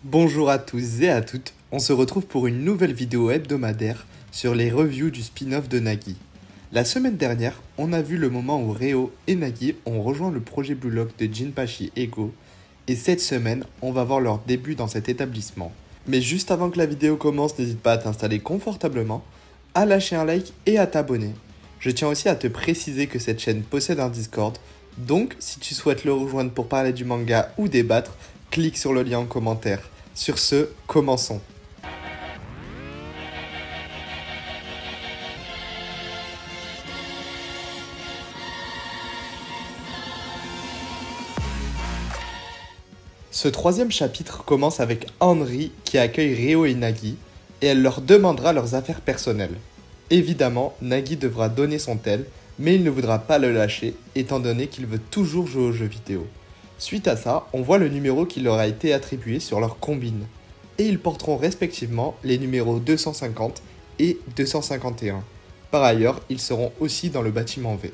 Bonjour à tous et à toutes, on se retrouve pour une nouvelle vidéo hebdomadaire sur les reviews du spin-off de Nagi. La semaine dernière, on a vu le moment où Reo et Nagi ont rejoint le projet Blue Lock de Jinpachi Ego, et cette semaine, on va voir leur début dans cet établissement. Mais juste avant que la vidéo commence, n'hésite pas à t'installer confortablement, à lâcher un like et à t'abonner. Je tiens aussi à te préciser que cette chaîne possède un Discord, donc si tu souhaites le rejoindre pour parler du manga ou débattre, clique sur le lien en commentaire. Sur ce, commençons. Ce troisième chapitre commence avec Henry qui accueille Reo et Nagi et elle leur demandera leurs affaires personnelles. Évidemment, Nagi devra donner son tel, mais il ne voudra pas le lâcher étant donné qu'il veut toujours jouer aux jeux vidéo. Suite à ça, on voit le numéro qui leur a été attribué sur leur combine. Et ils porteront respectivement les numéros 250 et 251. Par ailleurs, ils seront aussi dans le bâtiment V.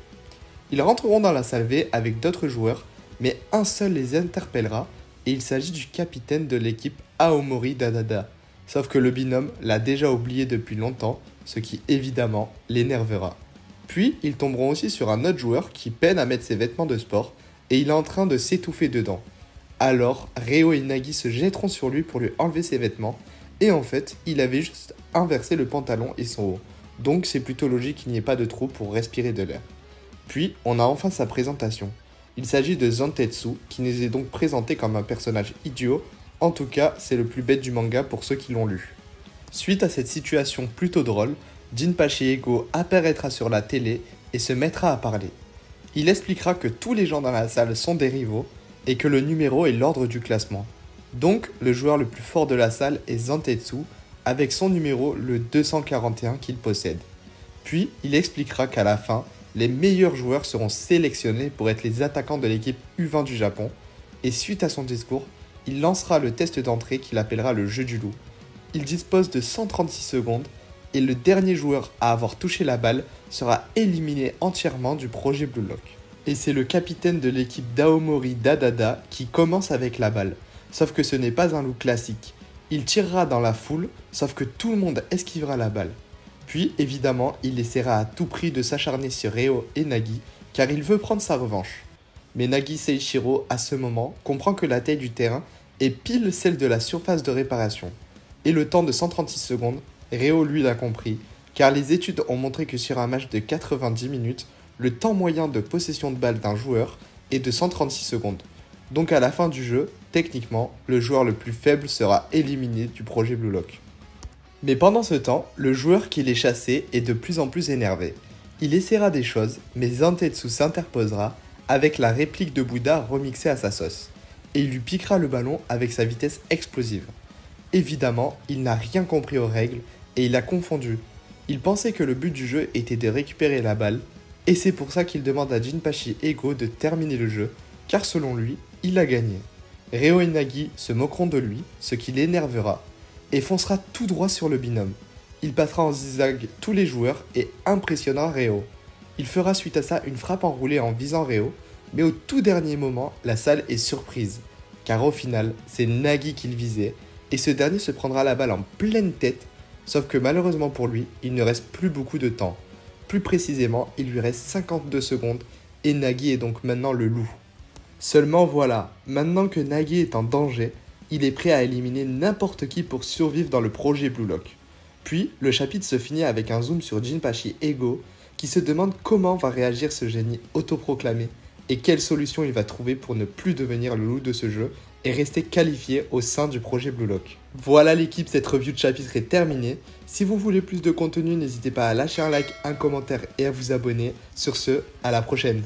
Ils rentreront dans la salle V avec d'autres joueurs, mais un seul les interpellera et il s'agit du capitaine de l'équipe Aomori Dadada. Sauf que le binôme l'a déjà oublié depuis longtemps, ce qui évidemment l'énervera. Puis, ils tomberont aussi sur un autre joueur qui peine à mettre ses vêtements de sport et il est en train de s'étouffer dedans. Alors, Reo et Nagi se jetteront sur lui pour lui enlever ses vêtements, et en fait, il avait juste inversé le pantalon et son haut. Donc c'est plutôt logique qu'il n'y ait pas de trou pour respirer de l'air. Puis, on a enfin sa présentation. Il s'agit de Zantetsu, qui nous est donc présenté comme un personnage idiot, en tout cas, c'est le plus bête du manga pour ceux qui l'ont lu. Suite à cette situation plutôt drôle, Jinpachi Ego apparaîtra sur la télé et se mettra à parler. Il expliquera que tous les gens dans la salle sont des rivaux et que le numéro est l'ordre du classement. Donc, le joueur le plus fort de la salle est Zantetsu, avec son numéro le 241 qu'il possède. Puis, il expliquera qu'à la fin, les meilleurs joueurs seront sélectionnés pour être les attaquants de l'équipe U20 du Japon, et suite à son discours, il lancera le test d'entrée qu'il appellera le jeu du loup. Il dispose de 136 secondes, et le dernier joueur à avoir touché la balle sera éliminé entièrement du projet Blue Lock. Et c'est le capitaine de l'équipe d'Aomori Dadada qui commence avec la balle. Sauf que ce n'est pas un loup classique. Il tirera dans la foule, sauf que tout le monde esquivera la balle. Puis, évidemment, il essaiera à tout prix de s'acharner sur Reo et Nagi, car il veut prendre sa revanche. Mais Nagi Seiichiro, à ce moment, comprend que la taille du terrain est pile celle de la surface de réparation. Et le temps de 136 secondes, Reo lui l'a compris, car les études ont montré que sur un match de 90 minutes, le temps moyen de possession de balle d'un joueur est de 136 secondes. Donc à la fin du jeu, techniquement, le joueur le plus faible sera éliminé du projet Blue Lock. Mais pendant ce temps, le joueur qui l'est chassé est de plus en plus énervé. Il essaiera des choses, mais Zantetsu s'interposera avec la réplique de Bouddha remixée à sa sauce. Et il lui piquera le ballon avec sa vitesse explosive. Évidemment, il n'a rien compris aux règles et il a confondu. Il pensait que le but du jeu était de récupérer la balle, et c'est pour ça qu'il demande à Jinpachi Ego de terminer le jeu, car selon lui, il a gagné. Reo et Nagi se moqueront de lui, ce qui l'énervera, et foncera tout droit sur le binôme. Il passera en zigzag tous les joueurs et impressionnera Reo. Il fera suite à ça une frappe enroulée en visant Reo, mais au tout dernier moment, la salle est surprise, car au final, c'est Nagi qu'il visait, et ce dernier se prendra la balle en pleine tête, sauf que malheureusement pour lui, il ne reste plus beaucoup de temps. Plus précisément, il lui reste 52 secondes et Nagi est donc maintenant le loup. Seulement voilà, maintenant que Nagi est en danger, il est prêt à éliminer n'importe qui pour survivre dans le projet Blue Lock. Puis, le chapitre se finit avec un zoom sur Jinpachi Ego qui se demande comment va réagir ce génie autoproclamé et quelle solution il va trouver pour ne plus devenir le loup de ce jeu et rester qualifié au sein du projet Blue Lock. Voilà l'équipe, cette review de chapitre est terminée. Si vous voulez plus de contenu, n'hésitez pas à lâcher un like, un commentaire et à vous abonner. Sur ce, à la prochaine.